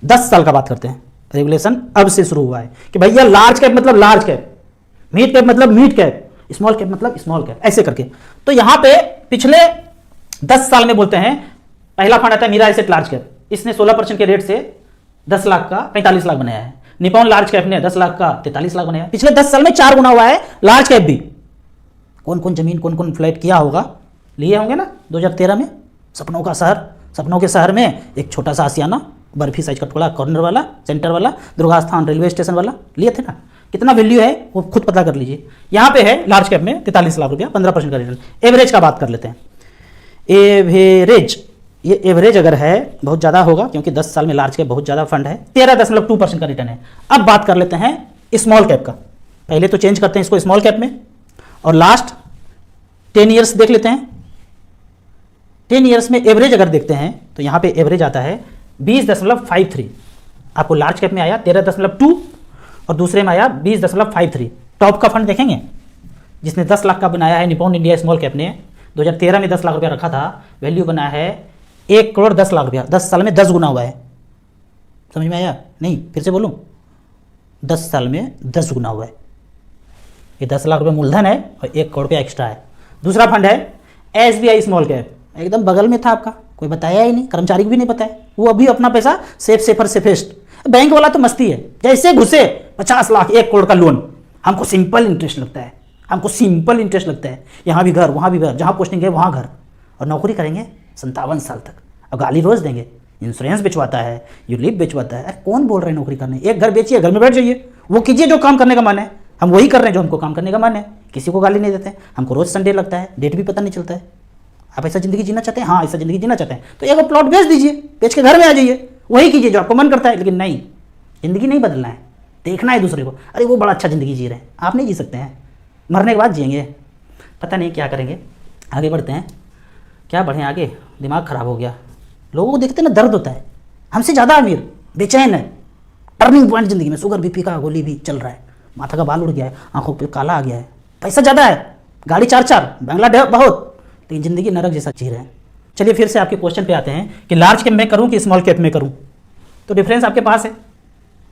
10 साल का बात करते हैं, रेगुलेशन अब से शुरू हुआ है कि भैया लार्ज कैप मतलब लार्ज कैप, मिड कैप मतलब मिड कैप, स्मॉल कैप मतलब स्मॉल कैप, ऐसे करके। तो यहां पे पिछले 10 साल में बोलते हैं, पहला फंड आता है मीरा एसेट लार्ज कैप, इसने 16% के रेट से 10 लाख का 45 लाख बनाया है। निपॉन लार्ज कैप ने 10 लाख का 43 लाख बनाया। पिछले 10 साल में 4 गुना हुआ है लार्ज कैप भी। कौन कौन जमीन, कौन कौन फ्लैट किया होगा, लिए होंगे ना 2013 में। सपनों का शहर, सपनों के शहर में एक छोटा सा आसियाना, बर्फी साइज का टुकड़ा, कॉर्नर वाला, सेंटर वाला, दुर्गा स्थान रेलवे स्टेशन वाला, लिए थे ना। कितना वैल्यू है वो खुद पता कर लीजिए। यहाँ पे है लार्ज कैप में 43 लाख रुपया, 15% का रिटर्न। एवरेज का बात कर लेते हैं। एवरेज, ये एवरेज अगर है बहुत ज़्यादा होगा क्योंकि 10 साल में लार्ज कैप बहुत ज़्यादा फंड है। 13.2% का रिटर्न है। अब बात कर लेते हैं स्मॉल कैप का। पहले तो चेंज करते हैं इसको स्मॉल कैप में, और लास्ट 10 ईयर्स देख लेते हैं। 10 ईयर्स में एवरेज अगर देखते हैं तो यहाँ पे एवरेज आता है 20.53। आपको लार्ज कैप में आया 13.2 और दूसरे में आया 20.53। टॉप का फंड देखेंगे जिसने 10 लाख का बनाया है, निपॉन इंडिया स्मॉल कैप ने 2013 में 10 लाख रुपया रखा था, वैल्यू बना है 1 करोड़ 10 लाख रुपया। 10 साल में 10 गुना हुआ है। समझ में आया? नहीं, फिर से बोलूं, 10 साल में 10 गुना हुआ है। ये 10 लाख रुपये मूलधन है और 1 करोड़ रुपया एक्स्ट्रा है। दूसरा फंड है SBI स्मॉल कैप, एकदम बगल में था आपका, कोई बताया ही नहीं, कर्मचारी को भी नहीं बताया। वो अभी अपना पैसा सेफर सेफेस्ट, बैंक वाला तो मस्ती है, जैसे घुसे 50 लाख 1 करोड़ का लोन। हमको सिंपल इंटरेस्ट लगता है, हमको सिंपल इंटरेस्ट लगता है। यहाँ भी घर, वहाँ भी घर, जहाँ पोस्टिंग है वहाँ घर, और नौकरी करेंगे 57 साल तक। अब गाली रोज देंगे, इंश्योरेंस बेचवाता है, यूलिप बेचवाता है। अरे कौन बोल रहे हैं नौकरी करने? एक घर बेचिए, घर में बैठ जाइए, वो कीजिए जो काम करने का मन है। हम वही कर रहे हैं जो हमको काम करने का मन है, किसी को गाली नहीं देते हैं। हमको रोज संडे लगता है, डेट भी पता नहीं चलता है। आप ऐसा जिंदगी जीना चाहते हैं? हाँ, ऐसा जिंदगी जीना चाहते हैं तो एक प्लॉट बेच दीजिए, बेच के घर में आ जाइए, वही कीजिए जो आपको मन करता है। लेकिन नहीं, जिंदगी नहीं बदलना है, देखना है दूसरे को, अरे वो बड़ा अच्छा जिंदगी जी रहे हैं, आप नहीं जी सकते हैं। मरने के बाद जिएंगे, पता नहीं क्या करेंगे। आगे बढ़ते हैं, क्या बढ़ें आगे, दिमाग खराब हो गया। लोगों को देखते ना दर्द होता है, हमसे ज़्यादा अमीर बेचैन है। टर्निंग पॉइंट जिंदगी में, शुगर बीपी का गोली भी चल रहा है, माथा का बाल उड़ गया है, आंखों पे काला आ गया है, पैसा ज़्यादा है, गाड़ी 4-4, बंगला बहुत, लेकिन ज़िंदगी नरक जैसा जी रहे हैं। चलिए फिर से आपके क्वेश्चन पे आते हैं कि लार्ज कैप में करूँ कि स्मॉल कैप में करूँ। तो डिफरेंस आपके पास है,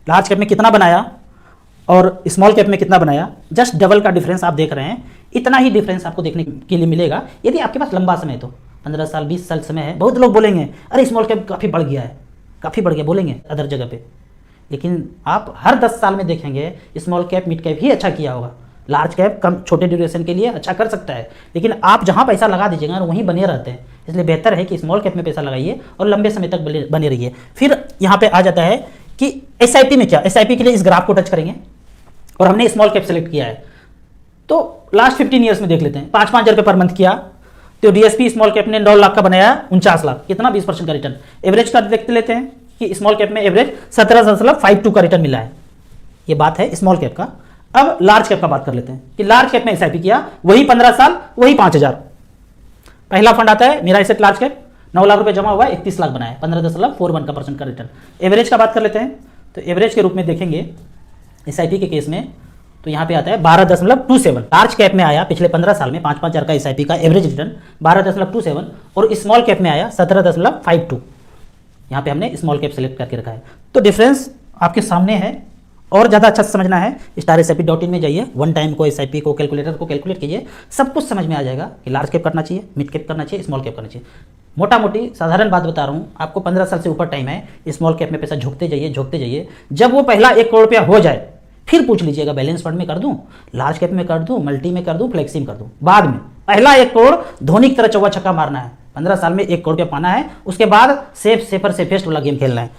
लार्ज कैप में कितना बनाया और स्मॉल कैप में कितना बनाया, जस्ट डबल का डिफरेंस आप देख रहे हैं। इतना ही डिफरेंस आपको देखने के लिए मिलेगा यदि आपके पास लंबा समय, तो 15 साल 20 साल समय है। बहुत लोग बोलेंगे अरे स्मॉल कैप काफ़ी बढ़ गया है, काफ़ी बढ़ गया, बोलेंगे अदर जगह पे, लेकिन आप हर 10 साल में देखेंगे स्मॉल कैप मिड कैप ही अच्छा किया होगा। लार्ज कैप कम छोटे ड्यूरेशन के लिए अच्छा कर सकता है, लेकिन आप जहाँ पैसा लगा दीजिएगा वहीं बने रहते हैं। इसलिए बेहतर है कि स्मॉल कैप में पैसा लगाइए और लंबे समय तक बने रहिए। फिर यहाँ पे आ जाता है कि SIP में क्या, SIP के लिए इस ग्राफ को टच करेंगे और हमने स्मॉल कैप सेलेक्ट किया है। तो लास्ट 15 ईयर्स में देख लेते हैं, 5-5 हज़ार रुपये पर मंथ किया तो DSP स्मॉल कैप ने 9 लाख का बनाया, 49 लाख, कितना 20% का रिटर्न। एवरेज का देखते लेते हैं कि स्मॉल कैप में एवरेज 17.52 का रिटर्न मिला है। ये बात है स्मॉल कैप का। अब लार्ज कैप का बात कर लेते हैं कि लार्ज कैप में SIP किया, वही 15 साल, वही 5,000। पहला फंड आता है मेरा एसेट लार्ज कैप, 9 लाख रुपए जमा हुआ, 31 लाख बनाया, 15.41% का रिटर्न। एवरेज का बात कर लेते हैं तो एवरेज के रूप में देखेंगे SIP के केस में तो यहाँ पे आता है 12.27। लार्ज कैप में आया पिछले 15 साल में 5-5 हज़ार का SIP का एवरेज रिटर्न 12.27 और स्मॉल कैप में आया 17.52। यहाँ पे हमने स्मॉल कैप सेलेक्ट करके रखा है। तो डिफरेंस आपके सामने है। और ज़्यादा अच्छा समझना है StarSIP.in में जाइए, वन टाइम को SIP को कैलकुलेटर को कैलकुलेट कीजिए, सब कुछ समझ में आ जाएगा कि लार्ज कैप करना चाहिए, मिड कैप करना चाहिए, स्मॉल कैप करना चाहिए। मोटा मोटी साधारण बात बता रहा हूँ आपको, 15 साल से ऊपर टाइम है, स्मॉल कैप में पैसा झोंकते जाइए। जब वो पहला 1 करोड़ रुपया हो जाए फिर पूछ लीजिएगा बैलेंस फंड में कर दूं, लार्ज कैप में कर दूं, मल्टी में कर दूं, फ्लेक्सी में कर दूं। बाद में पहला 1 करोड़ धोनी की तरह चौवा छक्का मारना है, 15 साल में 1 करोड़ रुपया पाना है, उसके बाद सेफर सेफेस्ट वाला गेम खेलना है।